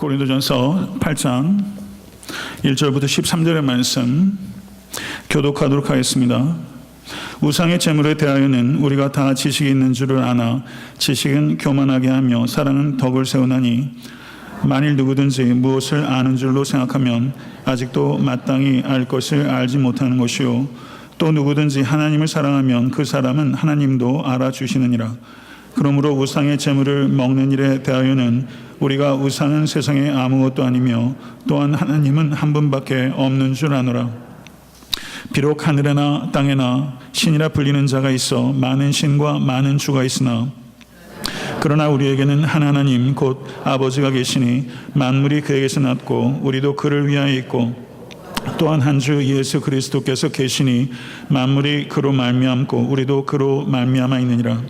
고린도전서 8장 1절부터 13절의 말씀 교독하도록 하겠습니다. 우상의 제물에 대하여는 우리가 다 지식이 있는 줄을 아나 지식은 교만하게 하며 사랑은 덕을 세우나니 만일 누구든지 무엇을 아는 줄로 생각하면 아직도 마땅히 알 것을 알지 못하는 것이요 또 누구든지 하나님을 사랑하면 그 사람은 하나님도 알아주시느니라. 그러므로 우상의 제물을 먹는 일에 대하여는 우리가 우상은 세상에 아무것도 아니며 또한 하나님은 한 분밖에 없는 줄 아노라. 비록 하늘에나 땅에나 신이라 불리는 자가 있어 많은 신과 많은 주가 있으나 그러나 우리에게는 한 하나님 곧 아버지가 계시니 만물이 그에게서 났고 우리도 그를 위하여 있고 또한 한 주 예수 그리스도께서 계시니 만물이 그로 말미암고 우리도 그로 말미암아 있느니라.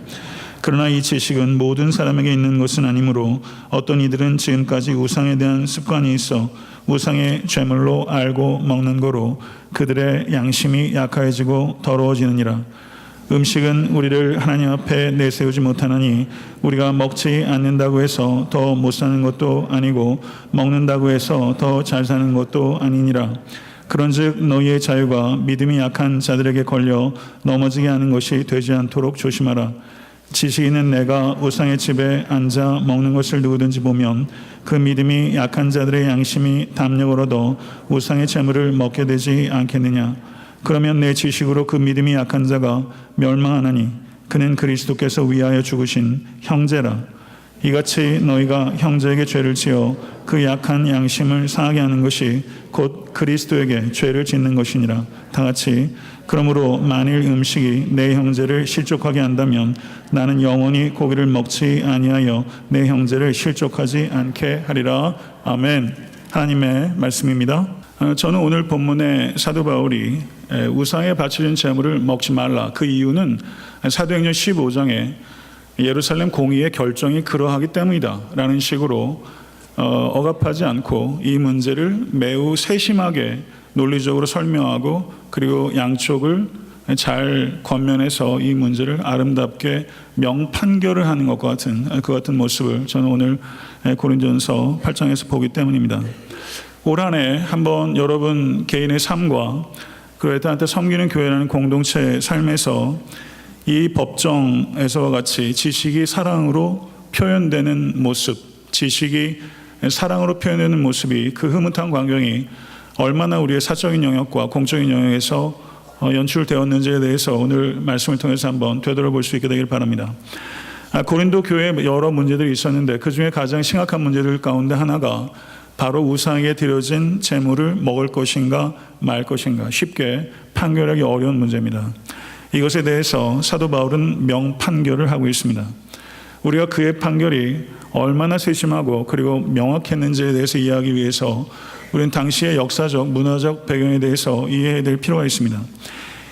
그러나 이 지식은 모든 사람에게 있는 것은 아니므로 어떤 이들은 지금까지 우상에 대한 습관이 있어 우상의 죄물로 알고 먹는 거로 그들의 양심이 약해지고 더러워지느니라. 음식은 우리를 하나님 앞에 내세우지 못하나니 우리가 먹지 않는다고 해서 더 못 사는 것도 아니고 먹는다고 해서 더 잘 사는 것도 아니니라. 그런즉 너희의 자유가 믿음이 약한 자들에게 걸려 넘어지게 하는 것이 되지 않도록 조심하라. 지식이 있는 내가 우상의 집에 앉아 먹는 것을 누구든지 보면 그 믿음이 약한 자들의 양심이 담력을 얻어 우상의 제물을 먹게 되지 않겠느냐. 그러면 내 지식으로 그 믿음이 약한 자가 멸망하나니 그는 그리스도께서 위하여 죽으신 형제라. 이같이 너희가 형제에게 죄를 지어 그 약한 양심을 상하게 하는 것이 곧 그리스도에게 죄를 짓는 것이니라. 다 같이 그러므로 만일 음식이 내 형제를 실족하게 한다면 나는 영원히 고기를 먹지 아니하여 내 형제를 실족하지 않게 하리라. 아멘. 하나님의 말씀입니다. 저는 오늘 본문의 사도 바울이 우상에 바쳐진 제물을 먹지 말라, 그 이유는 사도행전 15장에 예루살렘 공의의 결정이 그러하기 때문이다 라는 식으로 억압하지 않고 이 문제를 매우 세심하게 논리적으로 설명하고 그리고 양쪽을 잘 권면해서 이 문제를 아름답게 명판결을 하는 것과 같은 그 같은 모습을 저는 오늘 고린도전서 8장에서 보기 때문입니다. 올 한 해 한번 여러분 개인의 삶과 그리고 애들한테 섬기는 교회라는 공동체의 삶에서 이 법정에서와 같이 지식이 사랑으로 표현되는 모습, 지식이 사랑으로 표현되는 모습이 그 흐뭇한 광경이 얼마나 우리의 사적인 영역과 공적인 영역에서 연출되었는지에 대해서 오늘 말씀을 통해서 한번 되돌아볼 수 있게 되길 바랍니다. 고린도 교회에 여러 문제들이 있었는데 그 중에 가장 심각한 문제들 가운데 하나가 바로 우상에게 드려진 제물을 먹을 것인가 말 것인가 쉽게 판결하기 어려운 문제입니다. 이것에 대해서 사도 바울은 명판결을 하고 있습니다. 우리가 그의 판결이 얼마나 세심하고 그리고 명확했는지에 대해서 이해하기 위해서 우리는 당시의 역사적, 문화적 배경에 대해서 이해해야 될 필요가 있습니다.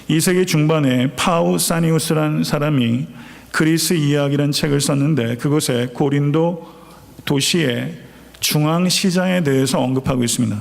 2세기 중반에 파우사니우스라는 사람이 그리스 이야기라는 책을 썼는데 그곳에 고린도 도시의 중앙시장에 대해서 언급하고 있습니다.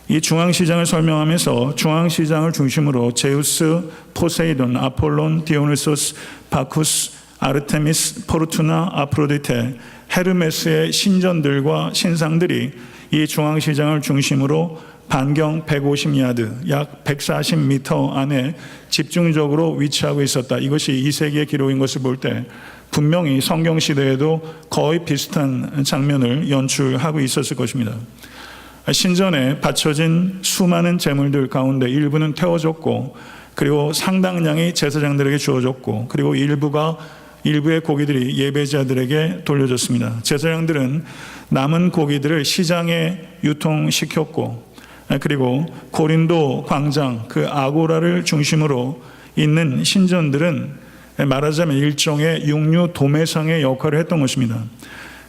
이 중앙시장을 설명하면서 중앙시장을 중심으로 제우스, 포세이돈, 아폴론, 디오니소스, 바쿠스, 아르테미스, 포르투나, 아프로디테, 헤르메스의 신전들과 신상들이 이 중앙시장을 중심으로 반경 150야드, 약 140m 안에 집중적으로 위치하고 있었다. 이것이 2세기의 기록인 것을 볼 때 분명히 성경시대에도 거의 비슷한 장면을 연출하고 있었을 것입니다. 신전에 바쳐진 수많은 제물들 가운데 일부는 태워졌고 그리고 상당량이 제사장들에게 주어졌고 그리고 일부의 고기들이 예배자들에게 돌려졌습니다. 제사장들은 남은 고기들을 시장에 유통시켰고 그리고 고린도 광장 그 아고라를 중심으로 있는 신전들은 말하자면 일종의 육류 도매상의 역할을 했던 것입니다.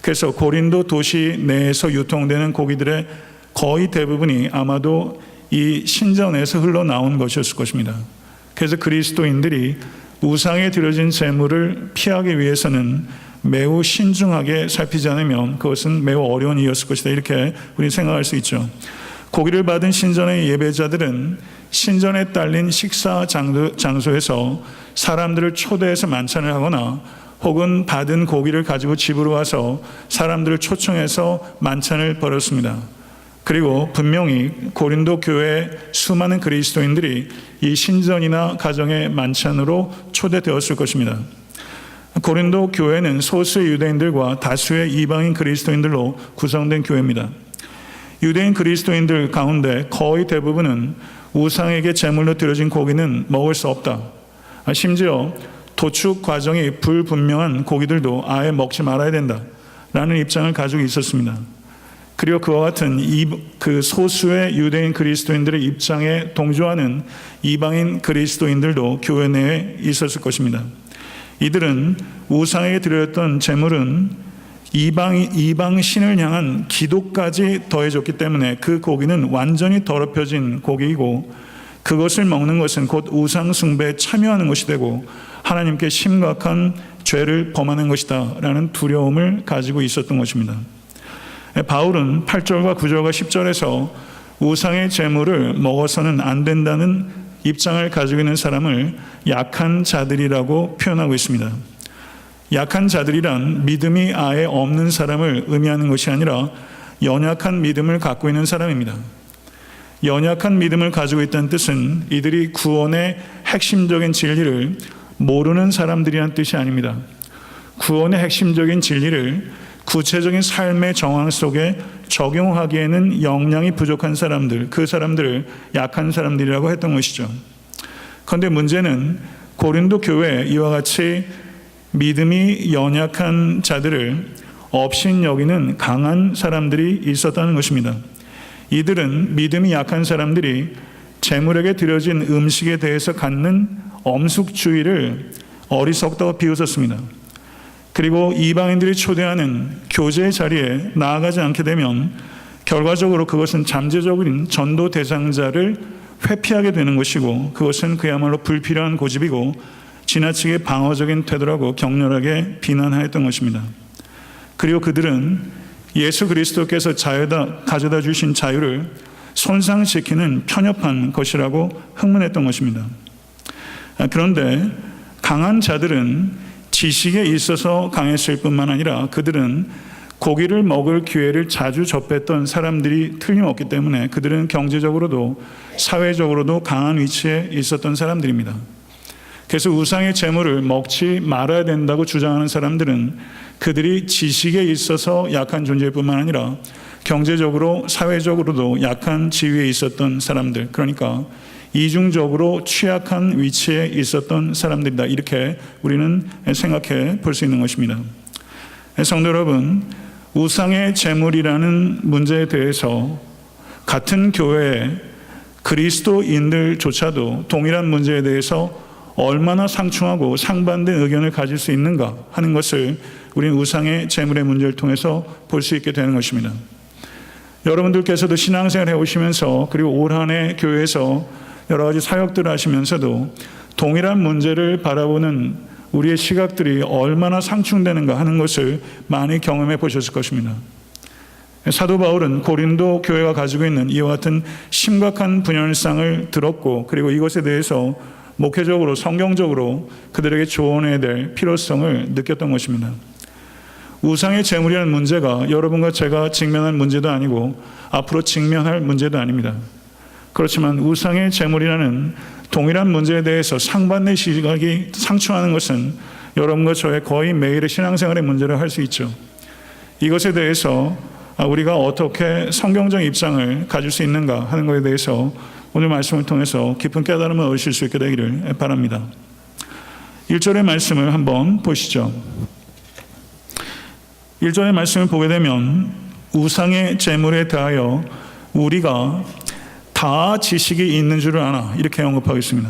그래서 고린도 도시 내에서 유통되는 고기들의 거의 대부분이 아마도 이 신전에서 흘러나온 것이었을 것입니다. 그래서 그리스도인들이 우상에 드려진 제물을 피하기 위해서는 매우 신중하게 살피지 않으면 그것은 매우 어려운 일이었을 것이다. 이렇게 우리는 생각할 수 있죠. 고기를 받은 신전의 예배자들은 신전에 딸린 식사 장소에서 사람들을 초대해서 만찬을 하거나 혹은 받은 고기를 가지고 집으로 와서 사람들을 초청해서 만찬을 벌였습니다. 그리고 분명히 고린도 교회의 수많은 그리스도인들이 이 신전이나 가정의 만찬으로 초대되었을 것입니다. 고린도 교회는 소수의 유대인들과 다수의 이방인 그리스도인들로 구성된 교회입니다. 유대인 그리스도인들 가운데 거의 대부분은 우상에게 제물로 드려진 고기는 먹을 수 없다. 심지어 도축 과정이 불분명한 고기들도 아예 먹지 말아야 된다라는 입장을 가지고 있었습니다. 그리고 그와 같은 그 소수의 유대인 그리스도인들의 입장에 동조하는 이방인 그리스도인들도 교회 내에 있었을 것입니다. 이들은 우상에게 드렸던 제물은 이방 신을 향한 기도까지 더해졌기 때문에 그 고기는 완전히 더럽혀진 고기이고, 그것을 먹는 것은 곧 우상 숭배에 참여하는 것이 되고 하나님께 심각한 죄를 범하는 것이다 라는 두려움을 가지고 있었던 것입니다. 바울은 8절과 9절과 10절에서 우상의 제물을 먹어서는 안 된다는 입장을 가지고 있는 사람을 약한 자들이라고 표현하고 있습니다. 약한 자들이란 믿음이 아예 없는 사람을 의미하는 것이 아니라 연약한 믿음을 갖고 있는 사람입니다. 연약한 믿음을 가지고 있다는 뜻은 이들이 구원의 핵심적인 진리를 모르는 사람들이란 뜻이 아닙니다. 구원의 핵심적인 진리를 구체적인 삶의 정황 속에 적용하기에는 역량이 부족한 사람들, 그 사람들을 약한 사람들이라고 했던 것이죠. 그런데 문제는 고린도 교회에 이와 같이 믿음이 연약한 자들을 업신여기는 강한 사람들이 있었다는 것입니다. 이들은 믿음이 약한 사람들이 제물에게 드려진 음식에 대해서 갖는 엄숙주의를 어리석다고 비웃었습니다. 그리고 이방인들이 초대하는 교제의 자리에 나아가지 않게 되면 결과적으로 그것은 잠재적인 전도 대상자를 회피하게 되는 것이고, 그것은 그야말로 불필요한 고집이고 지나치게 방어적인 태도라고 격렬하게 비난하였던 것입니다. 그리고 그들은 예수 그리스도께서 가져다 주신 자유를 손상시키는 편협한 것이라고 흥분했던 것입니다. 그런데 강한 자들은 지식에 있어서 강했을 뿐만 아니라 그들은 고기를 먹을 기회를 자주 접했던 사람들이 틀림없기 때문에 그들은 경제적으로도 사회적으로도 강한 위치에 있었던 사람들입니다. 그래서 우상의 제물을 먹지 말아야 된다고 주장하는 사람들은 그들이 지식에 있어서 약한 존재일 뿐만 아니라 경제적으로 사회적으로도 약한 지위에 있었던 사람들, 그러니까 이중적으로 취약한 위치에 있었던 사람들이다, 이렇게 우리는 생각해 볼 수 있는 것입니다. 성도 여러분, 우상의 제물이라는 문제에 대해서 같은 교회의 그리스도인들조차도 동일한 문제에 대해서 얼마나 상충하고 상반된 의견을 가질 수 있는가 하는 것을 우리는 우상의 제물의 문제를 통해서 볼 수 있게 되는 것입니다. 여러분들께서도 신앙생활 해오시면서, 그리고 올 한 해 교회에서 여러 가지 사역들을 하시면서도 동일한 문제를 바라보는 우리의 시각들이 얼마나 상충되는가 하는 것을 많이 경험해 보셨을 것입니다. 사도 바울은 고린도 교회가 가지고 있는 이와 같은 심각한 분열상을 들었고, 그리고 이것에 대해서 목회적으로 성경적으로 그들에게 조언해야 될 필요성을 느꼈던 것입니다. 우상의 제물이라는 문제가 여러분과 제가 직면한 문제도 아니고 앞으로 직면할 문제도 아닙니다. 그렇지만 우상의 제물이라는 동일한 문제에 대해서 상반된 시각이 상충하는 것은 여러분과 저의 거의 매일의 신앙생활의 문제를 할 수 있죠. 이것에 대해서 우리가 어떻게 성경적 입장을 가질 수 있는가 하는 것에 대해서 오늘 말씀을 통해서 깊은 깨달음을 얻으실 수 있게 되기를 바랍니다. 1절의 말씀을 한번 보시죠. 1절의 말씀을 보게 되면 우상의 제물에 대하여 우리가 다 지식이 있는 줄을 아나, 이렇게 언급하겠습니다.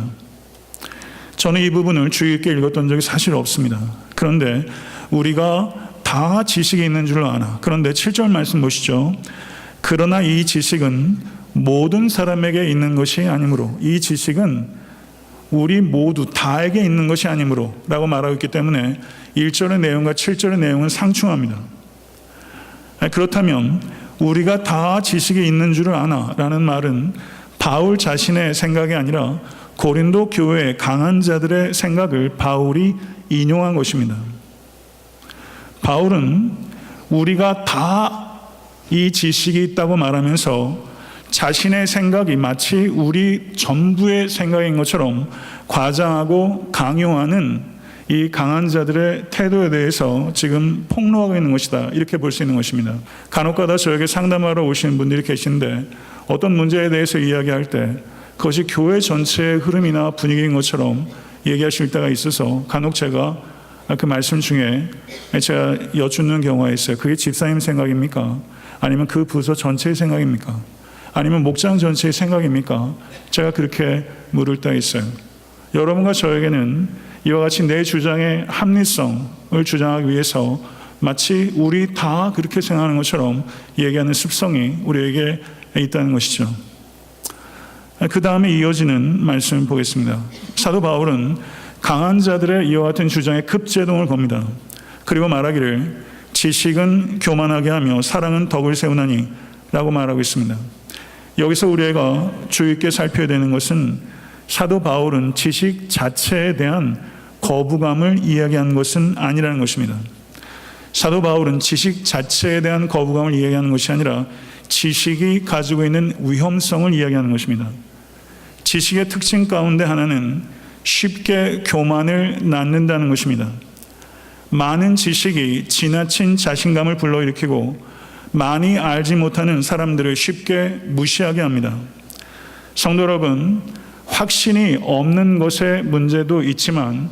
저는 이 부분을 주의 깊게 읽었던 적이 사실 없습니다. 그런데 우리가 다 지식이 있는 줄을 아나. 그런데 7절 말씀 보시죠. 그러나 이 지식은 모든 사람에게 있는 것이 아니므로, 이 지식은 우리 모두 다에게 있는 것이 아니므로 라고 말하고 있기 때문에 1절의 내용과 7절의 내용은 상충합니다. 그렇다면 우리가 다 지식이 있는 줄을 아나 라는 말은 바울 자신의 생각이 아니라 고린도 교회의 강한 자들의 생각을 바울이 인용한 것입니다. 바울은 우리가 다 이 지식이 있다고 말하면서 자신의 생각이 마치 우리 전부의 생각인 것처럼 과장하고 강요하는 이 강한 자들의 태도에 대해서 지금 폭로하고 있는 것이다, 이렇게 볼 수 있는 것입니다. 간혹가다 저에게 상담하러 오시는 분들이 계신데 어떤 문제에 대해서 이야기할 때 그것이 교회 전체의 흐름이나 분위기인 것처럼 얘기하실 때가 있어서 간혹 제가 그 말씀 중에 제가 여쭙는 경우가 있어요. 그게 집사님 생각입니까? 아니면 그 부서 전체의 생각입니까? 아니면 목장 전체의 생각입니까? 제가 그렇게 물을 때가 있어요. 여러분과 저에게는 이와 같이 내 주장의 합리성을 주장하기 위해서 마치 우리 다 그렇게 생각하는 것처럼 얘기하는 습성이 우리에게 있다는 것이죠. 그 다음에 이어지는 말씀을 보겠습니다. 사도 바울은 강한 자들의 이와 같은 주장에 급제동을 겁니다. 그리고 말하기를 지식은 교만하게 하며 사랑은 덕을 세우나니 라고 말하고 있습니다. 여기서 우리가 주의 있게 살펴야 되는 것은 사도 바울은 지식 자체에 대한 거부감을 이야기하는 것은 아니라는 것입니다. 사도 바울은 지식 자체에 대한 거부감을 이야기하는 것이 아니라 지식이 가지고 있는 위험성을 이야기하는 것입니다. 지식의 특징 가운데 하나는 쉽게 교만을 낳는다는 것입니다. 많은 지식이 지나친 자신감을 불러일으키고 많이 알지 못하는 사람들을 쉽게 무시하게 합니다. 성도 여러분, 확신이 없는 것의 문제도 있지만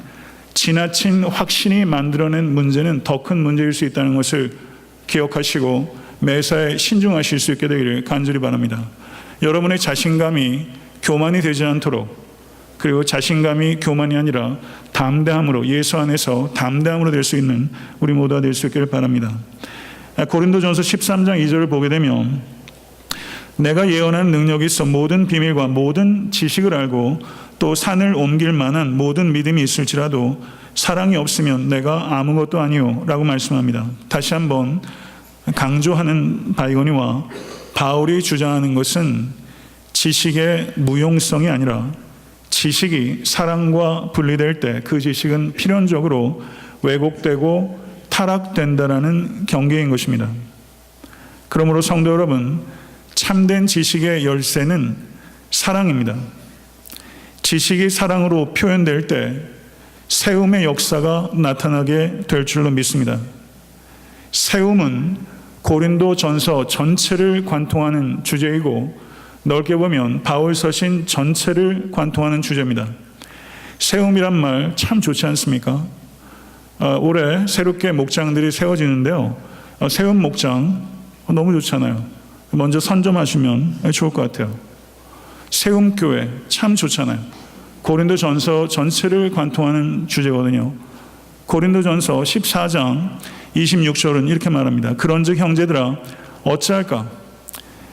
지나친 확신이 만들어낸 문제는 더 큰 문제일 수 있다는 것을 기억하시고 매사에 신중하실 수 있게 되기를 간절히 바랍니다. 여러분의 자신감이 교만이 되지 않도록, 그리고 자신감이 교만이 아니라 담대함으로, 예수 안에서 담대함으로 될 수 있는 우리 모두가 될 수 있기를 바랍니다. 고린도전서 13장 2절을 보게 되면 내가 예언하는 능력이 있어 모든 비밀과 모든 지식을 알고 또 산을 옮길 만한 모든 믿음이 있을지라도 사랑이 없으면 내가 아무것도 아니요 라고 말씀합니다. 다시 한번 강조하는 바이거니와 바울이 주장하는 것은 지식의 무용성이 아니라 지식이 사랑과 분리될 때 그 지식은 필연적으로 왜곡되고 타락된다라는 경계인 것입니다. 그러므로 성도 여러분, 참된 지식의 열쇠는 사랑입니다. 지식이 사랑으로 표현될 때 세움의 역사가 나타나게 될 줄로 믿습니다. 세움은 고린도 전서 전체를 관통하는 주제이고 넓게 보면 바울 서신 전체를 관통하는 주제입니다. 세움이란 말 참 좋지 않습니까? 올해 새롭게 목장들이 세워지는데요. 세움 목장 너무 좋잖아요. 먼저 선점하시면 좋을 것 같아요. 세움교회 참 좋잖아요. 고린도 전서 전체를 관통하는 주제거든요. 고린도 전서 14장 26절은 이렇게 말합니다. 그런즉 형제들아 어찌할까?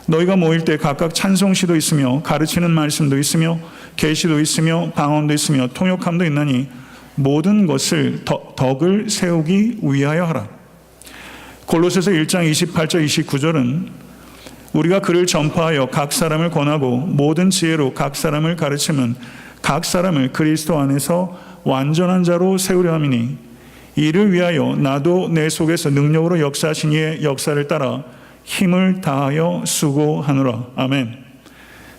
너희가 모일 때 각각 찬송시도 있으며 가르치는 말씀도 있으며 계시도 있으며 방언도 있으며 통역함도 있나니 모든 것을 덕을 세우기 위하여 하라. 골로새서 1장 28절 29절은 우리가 그를 전파하여 각 사람을 권하고 모든 지혜로 각 사람을 가르치면 각 사람을 그리스도 안에서 완전한 자로 세우려 함이니 이를 위하여 나도 내 속에서 능력으로 역사하신 이의 역사를 따라 힘을 다하여 수고하노라. 아멘.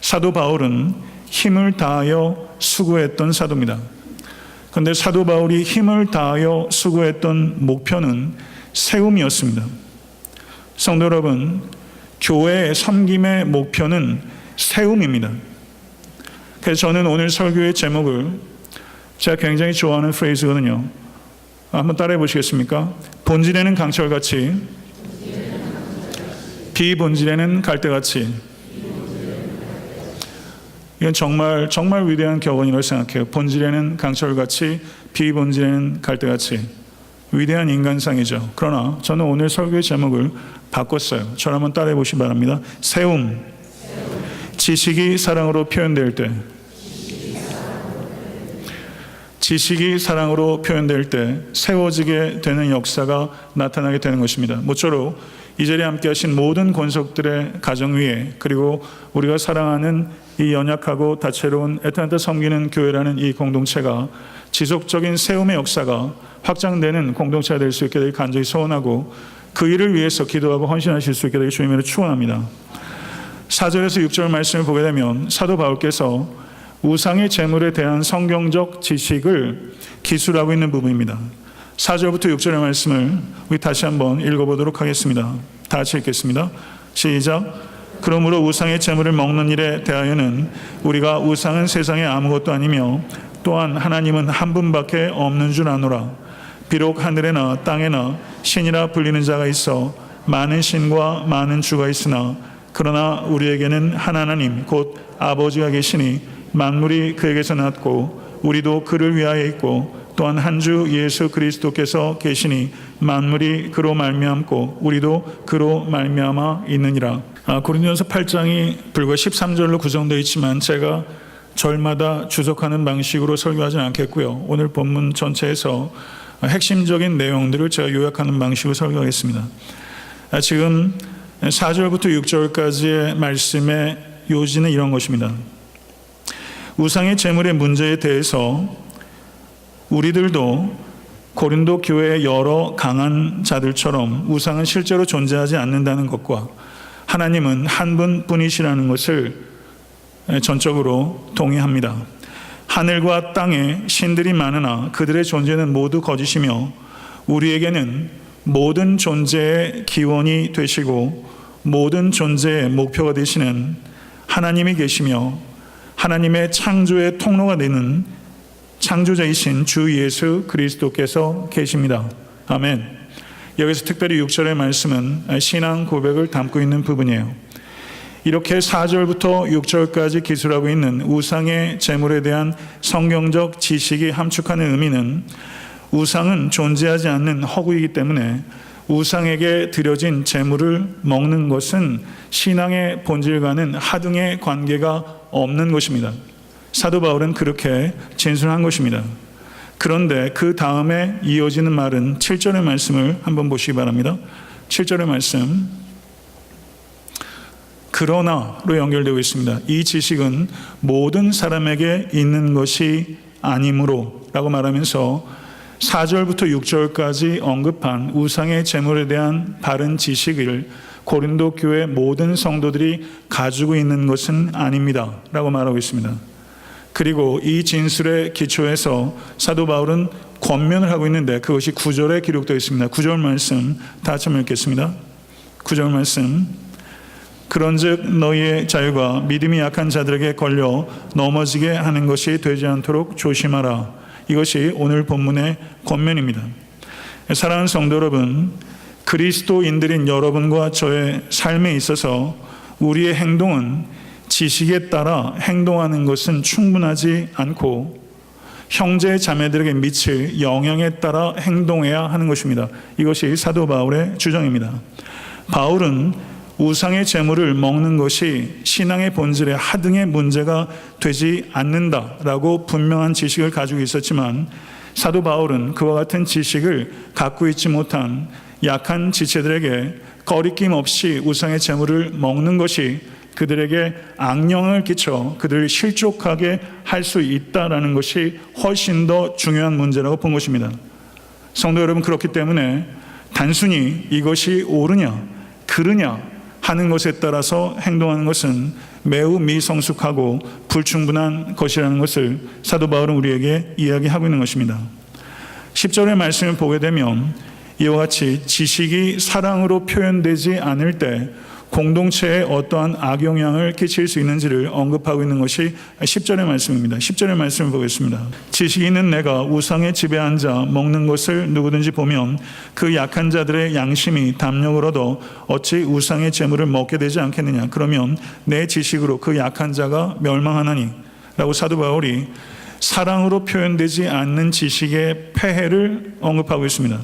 사도 바울은 힘을 다하여 수고했던 사도입니다. 그런데 사도 바울이 힘을 다하여 수고했던 목표는 세움이었습니다. 성도 여러분, 교회의 섬김의 목표는 세움입니다. 그래서 저는 오늘 설교의 제목을 제가 굉장히 좋아하는 프레이즈거든요. 한번 따라해 보시겠습니까? 본질에는 강철같이 비본질에는 갈대같이. 이건 정말 위대한 격언이라고 생각해요. 본질에는 강철같이 비본질에는 갈대같이. 위대한 인간상이죠. 그러나 저는 오늘 설교의 제목을 바꿨어요. 저를 한번 따라해 보시기 바랍니다. 세움. 지식이 사랑으로 표현될 때, 지식이 사랑으로 표현될 때 세워지게 되는 역사가 나타나게 되는 것입니다. 모쪼록 이 자리에 함께 하신 모든 권속들의 가정 위에, 그리고 우리가 사랑하는 이 연약하고 다채로운 애타한테 섬기는 교회라는 이 공동체가 지속적인 세움의 역사가 확장되는 공동체가 될 수 있게 되길 간절히 소원하고 그 일을 위해서 기도하고 헌신하실 수 있게 되길 주님으로 축원합니다. 4절에서 6절 말씀을 보게 되면 사도 바울께서 우상의 제물에 대한 성경적 지식을 기술하고 있는 부분입니다. 4절부터 6절의 말씀을 우리 다시 한번 읽어보도록 하겠습니다. 다 같이 읽겠습니다. 시작. 그러므로 우상의 제물을 먹는 일에 대하여는 우리가 우상은 세상에 아무것도 아니며 또한 하나님은 한 분밖에 없는 줄 아노라. 비록 하늘에나 땅에나 신이라 불리는 자가 있어 많은 신과 많은 주가 있으나 그러나 우리에게는 한 하나님 곧 아버지가 계시니 만물이 그에게서 났고 우리도 그를 위하여 있고 또한 한 주 예수 그리스도께서 계시니 만물이 그로 말미암고 우리도 그로 말미암아 있느니라. 고린도전서 8장이 불과 13절로 구성되어 있지만 제가 절마다 주석하는 방식으로 설교하지는 않겠고요. 오늘 본문 전체에서 핵심적인 내용들을 제가 요약하는 방식으로 설교하겠습니다. 지금 4절부터 6절까지의 말씀의 요지는 이런 것입니다. 우상의 제물의 문제에 대해서 우리들도 고린도 교회의 여러 강한 자들처럼 우상은 실제로 존재하지 않는다는 것과 하나님은 한 분뿐이시라는 것을 전적으로 동의합니다. 하늘과 땅에 신들이 많으나 그들의 존재는 모두 거짓이며 우리에게는 모든 존재의 기원이 되시고 모든 존재의 목표가 되시는 하나님이 계시며 하나님의 창조의 통로가 되는 창조자이신 주 예수 그리스도께서 계십니다. 아멘. 여기서 특별히 6절의 말씀은 신앙 고백을 담고 있는 부분이에요. 이렇게 4절부터 6절까지 기술하고 있는 우상의 제물에 대한 성경적 지식이 함축하는 의미는 우상은 존재하지 않는 허구이기 때문에 우상에게 드려진 제물을 먹는 것은 신앙의 본질과는 하등의 관계가 없는 것입니다. 사도 바울은 그렇게 진술한 것입니다. 그런데 그 다음에 이어지는 말은 7절의 말씀을 한번 보시기 바랍니다. 7절의 말씀, 그러나로 연결되고 있습니다. 이 지식은 모든 사람에게 있는 것이 아니므로 라고 말하면서 4절부터 6절까지 언급한 우상의 제물에 대한 바른 지식을 고린도 교회 모든 성도들이 가지고 있는 것은 아닙니다 라고 말하고 있습니다. 그리고 이 진술의 기초에서 사도 바울은 권면을 하고 있는데 그것이 9절에 기록되어 있습니다. 9절 말씀 다 같이 읽겠습니다. 9절 말씀, 그런즉 너희의 자유가 믿음이 약한 자들에게 걸려 넘어지게 하는 것이 되지 않도록 조심하라. 이것이 오늘 본문의 권면입니다. 사랑하는 성도 여러분, 그리스도인들인 여러분과 저의 삶에 있어서 우리의 행동은 지식에 따라 행동하는 것은 충분하지 않고 형제 자매들에게 미칠 영향에 따라 행동해야 하는 것입니다. 이것이 사도 바울의 주장입니다. 바울은 우상의 제물을 먹는 것이 신앙의 본질에 하등의 문제가 되지 않는다라고 분명한 지식을 가지고 있었지만 사도 바울은 그와 같은 지식을 갖고 있지 못한 약한 지체들에게 거리낌 없이 우상의 제물을 먹는 것이 그들에게 악영향을 끼쳐 그들을 실족하게 할 수 있다는 것이 훨씬 더 중요한 문제라고 본 것입니다. 성도 여러분, 그렇기 때문에 단순히 이것이 옳으냐 그르냐 하는 것에 따라서 행동하는 것은 매우 미성숙하고 불충분한 것이라는 것을 사도 바울은 우리에게 이야기하고 있는 것입니다. 10절의 말씀을 보게 되면 이와 같이 지식이 사랑으로 표현되지 않을 때 공동체에 어떠한 악영향을 끼칠 수 있는지를 언급하고 있는 것이 10절의 말씀입니다. 10절의 말씀을 보겠습니다. 지식이 있는 내가 우상의 집에 앉아 먹는 것을 누구든지 보면 그 약한 자들의 양심이 담력을 얻어 어찌 우상의 재물을 먹게 되지 않겠느냐. 그러면 내 지식으로 그 약한 자가 멸망하나니 라고 사도 바울이 사랑으로 표현되지 않는 지식의 폐해를 언급하고 있습니다.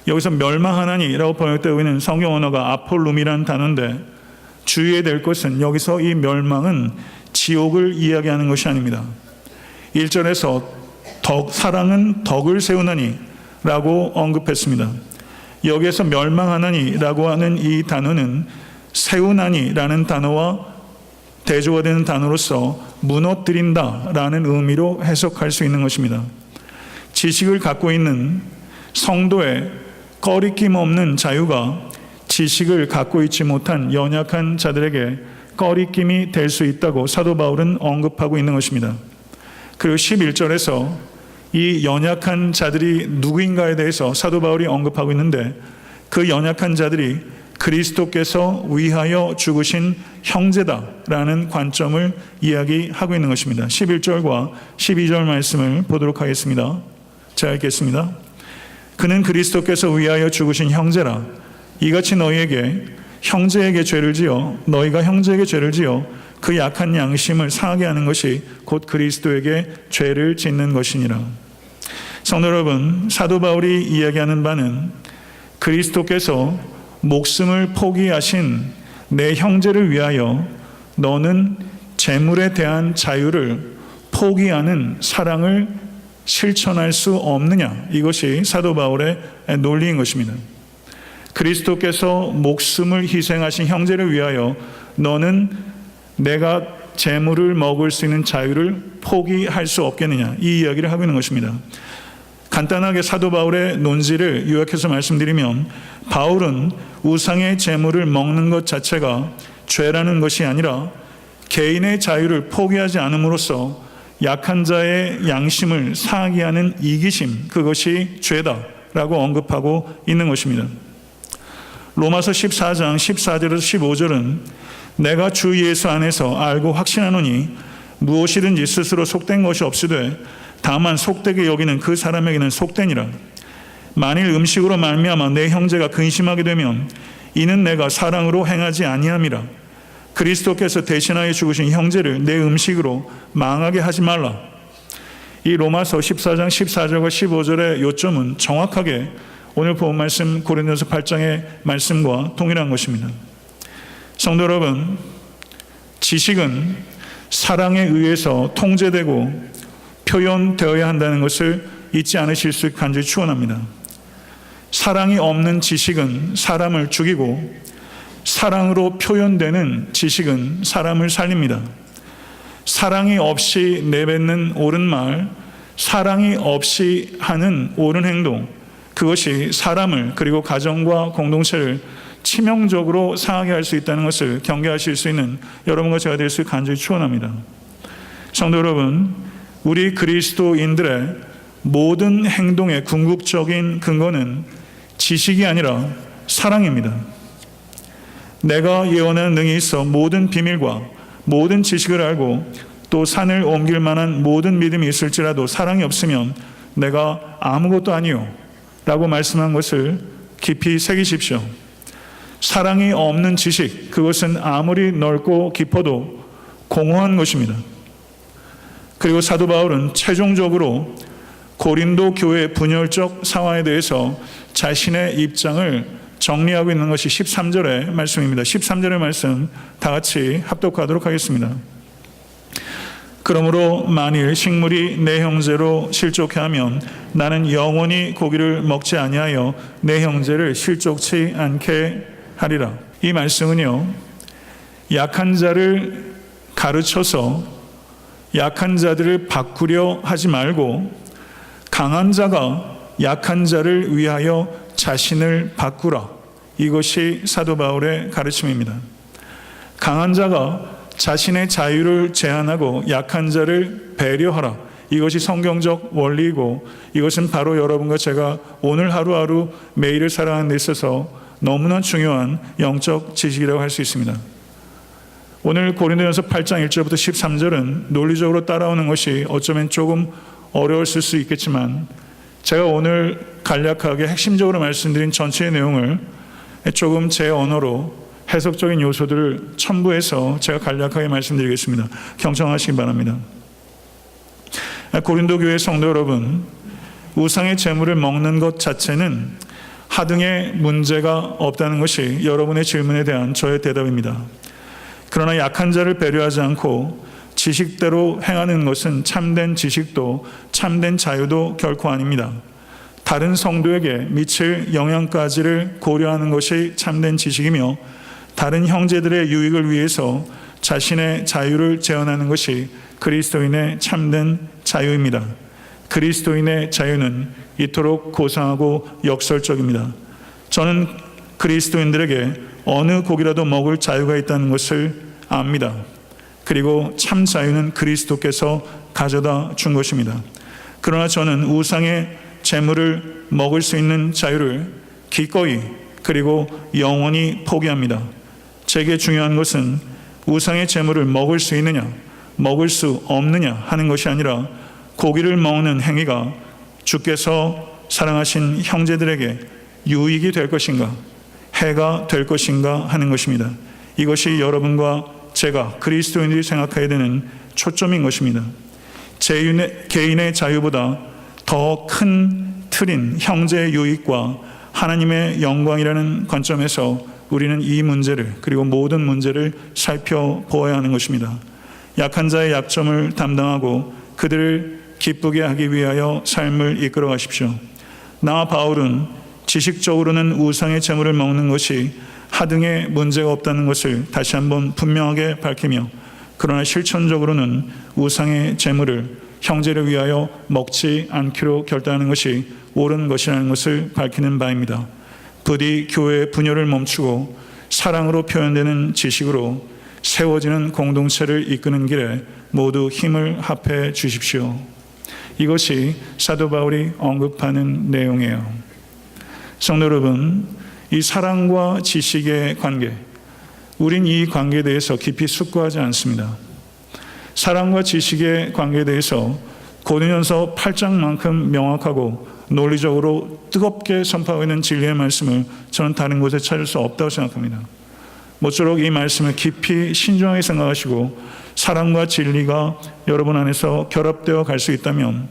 여기서 멸망하나니라고 번역되고 있는 성경 언어가 아폴룸이라는 단어인데 주의해야 될 것은 여기서 이 멸망은 지옥을 이야기하는 것이 아닙니다. 1절에서 사랑은 덕을 세우나니 라고 언급했습니다. 여기에서 멸망하나니라고 하는 이 단어는 세우나니라는 단어와 대조가 되는 단어로서 무너뜨린다라는 의미로 해석할 수 있는 것입니다. 지식을 갖고 있는 성도의 꺼리낌 없는 자유가 지식을 갖고 있지 못한 연약한 자들에게 꺼리낌이 될 수 있다고 사도 바울은 언급하고 있는 것입니다. 그리고 11절에서 이 연약한 자들이 누구인가에 대해서 사도 바울이 언급하고 있는데, 그 연약한 자들이 그리스도께서 위하여 죽으신 형제다라는 관점을 이야기하고 있는 것입니다. 11절과 12절 말씀을 보도록 하겠습니다. 제가 읽겠습니다. 그는 그리스도께서 위하여 죽으신 형제라. 이같이 너희에게 형제에게 죄를 지어 너희가 형제에게 죄를 지어 그 약한 양심을 상하게 하는 것이 곧 그리스도에게 죄를 짓는 것이니라. 성도 여러분, 사도 바울이 이야기하는 바는 그리스도께서 목숨을 포기하신 내 형제를 위하여 너는 재물에 대한 자유를 포기하는 사랑을 실천할 수 없느냐, 이것이 사도 바울의 논리인 것입니다. 그리스도께서 목숨을 희생하신 형제를 위하여 너는 내가 재물을 먹을 수 있는 자유를 포기할 수 없겠느냐, 이 이야기를 하고 있는 것입니다. 간단하게 사도 바울의 논지를 요약해서 말씀드리면, 바울은 우상의 재물을 먹는 것 자체가 죄라는 것이 아니라 개인의 자유를 포기하지 않음으로써 약한 자의 양심을 상하게 하는 이기심, 그것이 죄다라고 언급하고 있는 것입니다. 로마서 14장 14절에서 15절은 내가 주 예수 안에서 알고 확신하노니 무엇이든지 스스로 속된 것이 없으되 다만 속되게 여기는 그 사람에게는 속되니라. 만일 음식으로 말미암아 내 형제가 근심하게 되면 이는 내가 사랑으로 행하지 아니함이라. 그리스도께서 대신하여 죽으신 형제를 내 음식으로 망하게 하지 말라. 이 로마서 14장 14절과 15절의 요점은 정확하게 오늘 본 말씀 고린도서 8장의 말씀과 동일한 것입니다. 성도 여러분, 지식은 사랑에 의해서 통제되고 표현되어야 한다는 것을 잊지 않으실 수 간절히 축원합니다. 사랑이 없는 지식은 사람을 죽이고 사랑으로 표현되는 지식은 사람을 살립니다. 사랑이 없이 내뱉는 옳은 말, 사랑이 없이 하는 옳은 행동, 그것이 사람을 그리고 가정과 공동체를 치명적으로 상하게 할 수 있다는 것을 경계하실 수 있는 여러분과 제가 될 수 간절히 축원합니다. 성도 여러분, 우리 그리스도인들의 모든 행동의 궁극적인 근거는 지식이 아니라 사랑입니다. 내가 예언하는 능이 있어 모든 비밀과 모든 지식을 알고 또 산을 옮길 만한 모든 믿음이 있을지라도 사랑이 없으면 내가 아무것도 아니요 라고 말씀한 것을 깊이 새기십시오. 사랑이 없는 지식, 그것은 아무리 넓고 깊어도 공허한 것입니다. 그리고 사도 바울은 최종적으로 고린도 교회의 분열적 상황에 대해서 자신의 입장을 정리하고 있는 것이 13절의 말씀입니다. 13절의 말씀 다 같이 합독하도록 하겠습니다. 그러므로 만일 식물이 내 형제로 실족해 하면 나는 영원히 고기를 먹지 아니하여 내 형제를 실족치 않게 하리라. 이 말씀은요, 약한 자를 가르쳐서 약한 자들을 바꾸려 하지 말고 강한 자가 약한 자를 위하여 자신을 바꾸라. 이것이 사도 바울의 가르침입니다. 강한 자가 자신의 자유를 제한하고 약한 자를 배려하라. 이것이 성경적 원리이고 이것은 바로 여러분과 제가 오늘 하루하루 매일을 살아가는 데 있어서 너무나 중요한 영적 지식이라고 할 수 있습니다. 오늘 고린도전서 8장 1절부터 13절은 논리적으로 따라오는 것이 어쩌면 조금 어려웠을 수 있겠지만 제가 오늘 간략하게 핵심적으로 말씀드린 전체의 내용을 조금 제 언어로 해석적인 요소들을 첨부해서 제가 간략하게 말씀드리겠습니다. 경청하시기 바랍니다. 고린도 교회 성도 여러분, 우상의 재물을 먹는 것 자체는 하등의 문제가 없다는 것이 여러분의 질문에 대한 저의 대답입니다. 그러나 약한 자를 배려하지 않고 지식대로 행하는 것은 참된 지식도 참된 자유도 결코 아닙니다. 다른 성도에게 미칠 영향까지를 고려하는 것이 참된 지식이며 다른 형제들의 유익을 위해서 자신의 자유를 제한하는 것이 그리스도인의 참된 자유입니다. 그리스도인의 자유는 이토록 고상하고 역설적입니다. 저는 그리스도인들에게 어느 고기라도 먹을 자유가 있다는 것을 압니다. 그리고 참 자유는 그리스도께서 가져다 준 것입니다. 그러나 저는 우상의 재물을 먹을 수 있는 자유를 기꺼이 그리고 영원히 포기합니다. 제게 중요한 것은 우상의 재물을 먹을 수 있느냐, 먹을 수 없느냐 하는 것이 아니라 고기를 먹는 행위가 주께서 사랑하신 형제들에게 유익이 될 것인가, 해가 될 것인가 하는 것입니다. 이것이 여러분과 제가 그리스도인들이 생각해야 되는 초점인 것입니다. 개인의 자유보다 더 큰 틀인 형제의 유익과 하나님의 영광이라는 관점에서 우리는 이 문제를, 그리고 모든 문제를 살펴보아야 하는 것입니다. 약한 자의 약점을 담당하고 그들을 기쁘게 하기 위하여 삶을 이끌어 가십시오. 나 바울은 지식적으로는 우상의 재물을 먹는 것이 하등의 문제가 없다는 것을 다시 한번 분명하게 밝히며, 그러나 실천적으로는 우상의 재물을 형제를 위하여 먹지 않기로 결단하는 것이 옳은 것이라는 것을 밝히는 바입니다. 부디 교회의 분열을 멈추고 사랑으로 표현되는 지식으로 세워지는 공동체를 이끄는 길에 모두 힘을 합해 주십시오. 이것이 사도 바울이 언급하는 내용이에요. 성도 여러분, 이 사랑과 지식의 관계, 우린 이 관계에 대해서 깊이 숙고하지 않습니다. 사랑과 지식의 관계에 대해서 고린도전서 8장만큼 명확하고 논리적으로 뜨겁게 선포하고 있는 진리의 말씀을 저는 다른 곳에 찾을 수 없다고 생각합니다. 모쪼록 이 말씀을 깊이 신중하게 생각하시고 사랑과 진리가 여러분 안에서 결합되어 갈 수 있다면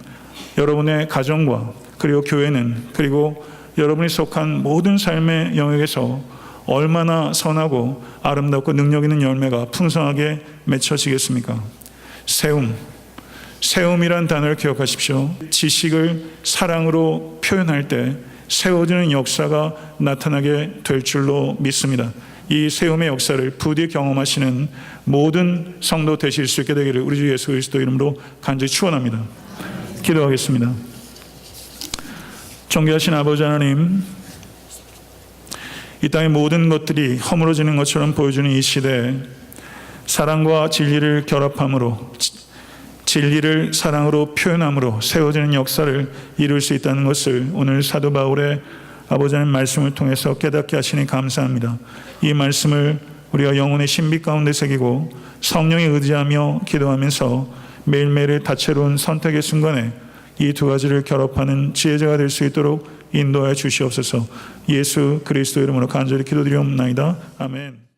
여러분의 가정과 그리고 교회는, 그리고 여러분이 속한 모든 삶의 영역에서 얼마나 선하고 아름답고 능력 있는 열매가 풍성하게 맺혀지겠습니까? 세움이란 단어를 기억하십시오. 지식을 사랑으로 표현할 때 세워지는 역사가 나타나게 될 줄로 믿습니다. 이 세움의 역사를 부디 경험하시는 모든 성도 되실 수 있게 되기를 우리 주 예수 그리스도 이름으로 간절히 축원합니다. 기도하겠습니다. 존귀하신 아버지 하나님, 이 땅의 모든 것들이 허물어지는 것처럼 보여주는 이 시대에 사랑과 진리를 결합함으로, 진리를 사랑으로 표현함으로 세워지는 역사를 이룰 수 있다는 것을 오늘 사도 바울의 아버지 하나님 말씀을 통해서 깨닫게 하시니 감사합니다. 이 말씀을 우리가 영혼의 신비 가운데 새기고 성령에 의지하며 기도하면서 매일매일의 다채로운 선택의 순간에 이 두 가지를 결합하는 지혜자가 될 수 있도록 인도하여 주시옵소서. 예수 그리스도 이름으로 간절히 기도드리옵나이다. 아멘.